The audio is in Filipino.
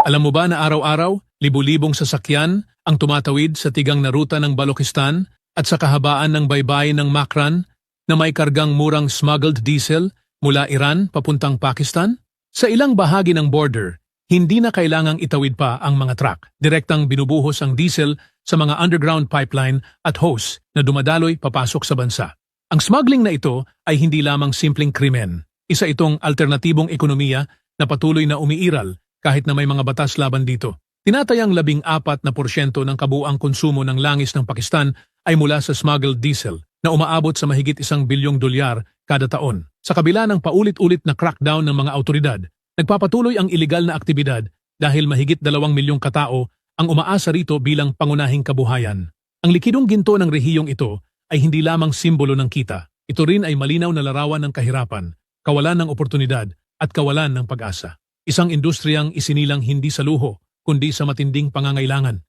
Alam mo ba na araw-araw, libu-libong sasakyan ang tumatawid sa tigang na ruta ng Balochistan at sa kahabaan ng baybayin ng Makran na may kargang murang smuggled diesel mula Iran papuntang Pakistan? Sa ilang bahagi ng border, hindi na kailangang itawid pa ang mga truck. Direktang binubuhos ang diesel sa mga underground pipeline at hose na dumadaloy papasok sa bansa. Ang smuggling na ito ay hindi lamang simpleng krimen. Isa itong alternatibong ekonomiya na patuloy na umiiral kahit na may mga batas laban dito. Tinatayang 14% ng kabuuang konsumo ng langis ng Pakistan ay mula sa smuggled diesel na umaabot sa mahigit $1 bilyong kada taon. Sa kabila ng paulit-ulit na crackdown ng mga autoridad, nagpapatuloy ang iligal na aktibidad dahil mahigit 2 milyong katao ang umaasa rito bilang pangunahing kabuhayan. Ang likidong ginto ng rehiyong ito ay hindi lamang simbolo ng kita. Ito rin ay malinaw na larawan ng kahirapan, kawalan ng oportunidad at kawalan ng pag-asa. Isang industriyang isinilang hindi sa luho, kundi sa matinding pangangailangan.